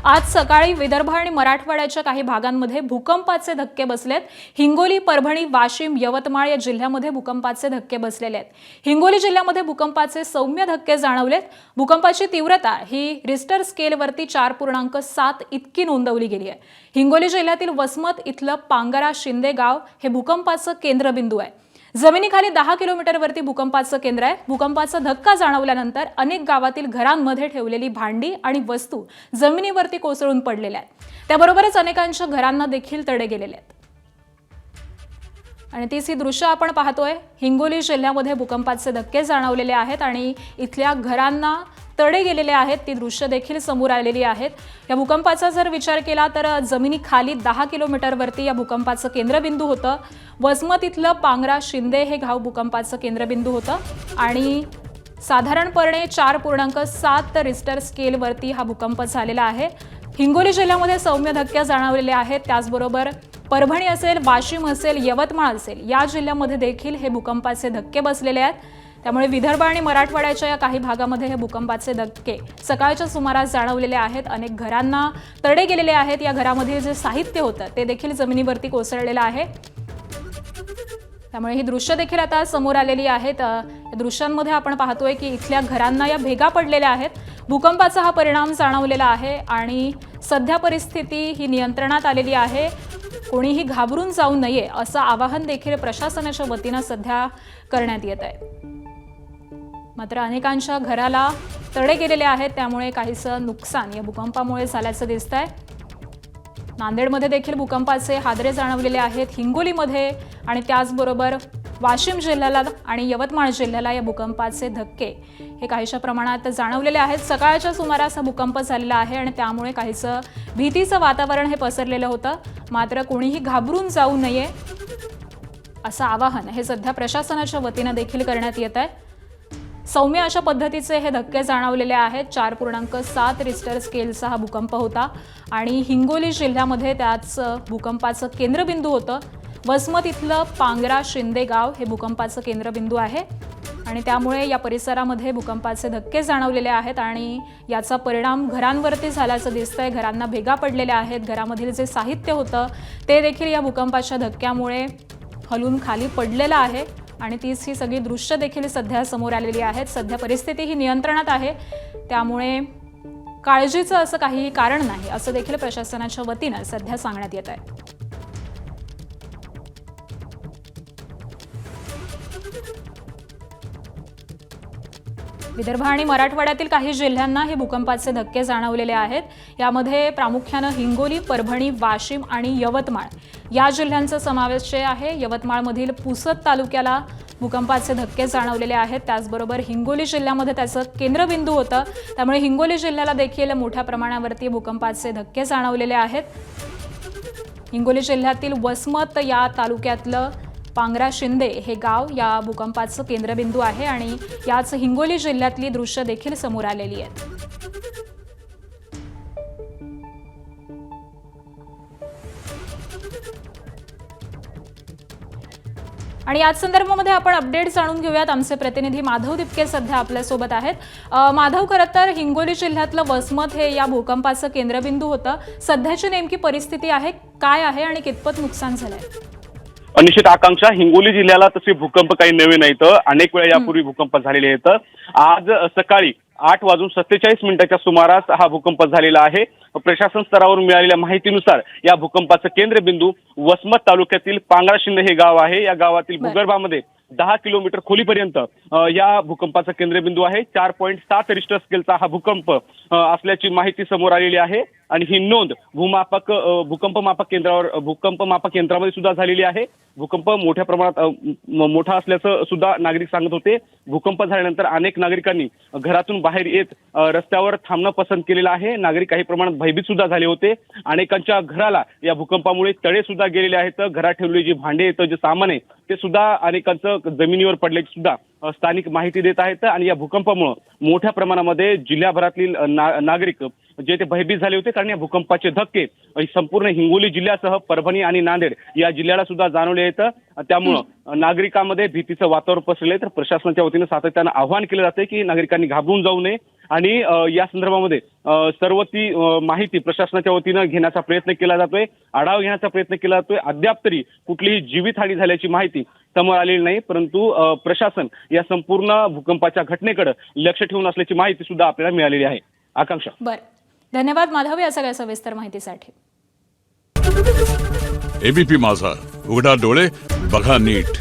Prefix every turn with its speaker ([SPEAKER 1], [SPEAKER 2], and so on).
[SPEAKER 1] आज सकाळी विदर्भ आणि मराठवाड्याच्या काही भागांमध्ये भूकंपाचे धक्के बसलेत। हिंगोली, परभणी, वाशिम, यवतमाळ या जिल्ह्यामध्ये भूकंपाचे धक्के बसलेले आहेत। हिंगोली जिल्ह्यामध्ये भूकंपाचे सौम्य धक्के जाणवलेत। भूकंपाची तीव्रता ही रिस्टर स्केलवरती 4.7 इतकी नोंदवली गेली आहे। हिंगोली जिल्ह्यातील वसमत इथलं पांगरा शिंदे गाव हे भूकंपाचं केंद्रबिंदू आहे। जमिनीखाली 10 किलोमीटरवरती भूकंपाचं केंद्र आहे। भूकंपाचा धक्का जाणवल्यानंतर अनेक गावातील घरांमध्ये ठेवलेली भांडी आणि वस्तू जमिनीवरती कोसळून पडलेल्या आहेत। त्याबरोबरच अनेकांच्या घरांना देखील तडे गेलेले आहेत। आणि तीच ही दृश्य आपण पाहतोय। हिंगोली जिल्ह्यामध्ये भूकंपाचे धक्के जाणवलेले आहेत आणि इथल्या घरांना तडे गेलेले आहेत। ती दृश्य देखील समोर आलेली आहेत। या भूकंपाचा जर विचार केला तर जमिनीखाली 10 किलोमीटरवरती या भूकंपाचं केंद्रबिंदू होतं। वसमत इथलं पांगरा शिंदे हे गाव भूकंपाचं केंद्रबिंदू होतं आणि साधारणपणे 4.7 रिस्टर स्केलवरती हा भूकंप झालेला आहे। हिंगोली जिल्ह्यामध्ये सौम्य धक्के जाणवलेले आहेत। त्याचबरोबर परभणी असेल, वाशिम असेल, यवतमाळ असेल या जिल्ह्यामध्ये देखील हे भूकंपाचे धक्के बसलेले आहेत। त्यामुळे विदर्भ आणि मराठवाड्याच्या या काही भागामध्ये हे भूकंपाचे धक्के सकाळच्या सुमारास जाणवलेले आहेत। अनेक घरांना तडे गेलेले आहेत। या घरामधील जे साहित्य होतं ते देखील जमिनीवरती कोसळलेलं आहे। त्यामुळे ही दृश्य देखील आता समोर आलेली आहेत। या दृश्यांमध्ये आपण पाहतोय की इथल्या घरांना या भेगा पडलेल्या आहेत। भूकंपाचा हा परिणाम जाणवलेला आहे आणि सध्या परिस्थिती ही नियंत्रणात आलेली आहे। कोणीही घाबरून जाऊ नये असं आवाहन देखील प्रशासनाच्या वतीने सध्या करण्यात येत आहे। मात्र अनेकांच्या घराला तडे गेलेले आहेत। त्यामुळे काहीसं नुकसान या भूकंपामुळे झाल्याचं दिसतंय। नांदेडमध्ये देखील भूकंपाचे हादरे जाणवलेले आहेत। हिंगोलीमध्ये आणि त्याचबरोबर वाशिम जिल्ह्याला आणि यवतमाळ जिल्ह्याला या भूकंपाचे धक्के हे काहीशा प्रमाणात जाणवलेले आहेत। सकाळच्या सुमारास हा भूकंप झालेला आहे आणि त्यामुळे काहीसं भीतीचं वातावरण हे पसरलेलं होतं। मात्र कोणीही घाबरून जाऊ नये असं आवाहन हे सध्या प्रशासनाच्या वतीने देखील करण्यात येत आहे। सौम्य अशा पद्धतीचे हे धक्के जाणवलेले आहेत। 4.7 रिस्टर स्केलचा हा भूकंप होता आणि हिंगोली जिल्ह्यामध्ये त्याच भूकंपाचं केंद्रबिंदू होतं। वसमत इथलं पांगरा शिंदे गाव हे भूकंपाचं केंद्रबिंदू आहे आणि त्यामुळे या परिसरामध्ये भूकंपाचे धक्के जाणवलेले आहेत आणि याचा परिणाम घरांवरती झाल्याचं दिसतंय। घरांना भेगा पडलेल्या आहेत। घरामधील जे साहित्य होतं ते देखील या भूकंपाच्या धक्क्यामुळे हलून खाली पडलेलं आहे आणि तीच ही सगळी दृश्य देखील सध्या समोर आलेली आहेत। सध्या परिस्थिती ही नियंत्रणात आहे। त्यामुळे काळजीचं असं काही कारण नाही असं देखील प्रशासनाच्या वतीने सध्या सांगण्यात येत आहे। विदर्भ आणि मराठवाड्यातील काही जिल्ह्यांना हे भूकंपाचे धक्के जाणवलेले आहेत। यामध्ये प्रामुख्याने हिंगोली, परभणी, वाशिम आणि यवतमाळ या जिल्ह्यांचा समावेश आहे। यवतमाळमधील पुसद तालुक्याला भूकंपाचे धक्के जाणवलेले आहेत। त्याचबरोबर हिंगोली जिल्ह्यामध्ये त्याचं केंद्रबिंदू होतं। त्यामुळे हिंगोली जिल्ह्याला देखील मोठ्या प्रमाणावरती भूकंपाचे धक्के जाणवलेले आहेत। हिंगोली जिल्ह्यातील वसमत या तालुक्यातलं पांगरा शिंदे हे गाव या भूकंपाचं केंद्रबिंदू आहे आणि याच हिंगोली जिल्ह्यातली दृश्य देखील समोर आलेली आहेत। आणि याच संदर्भामध्ये आपण अपडेट जाणून घेऊयात। आमचे प्रतिनिधी माधव दिपके सध्या आपल्या सोबत आहेत। माधव, खरं तर हिंगोली जिल्ह्यातलं वसमत हे या भूकंपाचं केंद्रबिंदू होतं। सध्याची नेमकी परिस्थिती आहे काय आहे आणि कितपत नुकसान झालंय?
[SPEAKER 2] निश्चित आकांक्षा, हिंगोली जिल्ह्याला तसे भूकंप काही नवे नाहीत। अनेक वेळा यापूर्वी भूकंप झालेले आहेत। आज सकाळी 8:47 सुमारास हा भूकंप झालेला आहे। प्रशासन स्तरावरून मिळालेल्या माहितीनुसार या भूकंपाचं केंद्रबिंदू वसमत तालुक्यातील पांगरा शिंदे हे गाव आहे। या गावातील भूगर्भामध्ये 10 किलोमीटर खोलीपर्यंत या भूकंपाचा केंद्रबिंदू आहे। 4.7 रिस्टर स्केलचा हा भूकंप असल्याची माहिती समोर आलेली आहे आणि ही नोंद भूकंप मापक यंत्रामध्ये सुद्धा झालेली आहे। भूकंप मोठ्या प्रमाणात मोठा असल्याचं सुद्धा नागरिक सांगत होते। भूकंप झाल्यानंतर अनेक नागरिकांनी घरातून बाहेर येत रस्त्यावर थांबणं पसंत केलेलं आहे। नागरिक काही प्रमाणात भयभीत सुद्धा झाले होते। अनेकांच्या घराला या भूकंपामुळे तडे सुद्धा गेलेले आहेत। घरात ठेवलेली जी भांडे आहेत, जे सामान आहे ते सुद्धा अनेकांचं जमिनीवर पडल्याची सुद्धा स्थानिक माहिती देत आहेत आणि या भूकंपामुळे मोठ्या प्रमाणामध्ये जिल्ह्याभरातील नागरिक जे ते भयभीत झाले होते, कारण या भूकंपाचे धक्के संपूर्ण हिंगोली जिल्ह्यासह परभणी आणि नांदेड या जिल्ह्याला सुद्धा जाणवले आहेत। त्यामुळे नागरिकांमध्ये भीतीचं वातावरण पसरले। तर प्रशासनाच्या वतीने सातत्यानं आवाहन केलं जाते की नागरिकांनी घाबरून जाऊ नये आणि या संदर्भामध्ये सर्व ती माहिती प्रशासनाच्या वतीनं घेण्याचा प्रयत्न केला जातोय, आढावा घेण्याचा प्रयत्न केला जातोय. अद्याप तरी कुठलीही जीवितहानी झाल्याची माहिती समोर आलेली नाही, परंतु प्रशासन या संपूर्ण भूकंपाच्या घटनेकडे लक्ष ठेवून असल्याची माहिती सुद्धा आपल्याला मिळालेली आहे. आकांक्षा.
[SPEAKER 1] बरं, धन्यवाद माधव या सगळ्या सविस्तर माहितीसाठी.
[SPEAKER 3] एबीपी माझा, उघडा डोळे बघा नीट.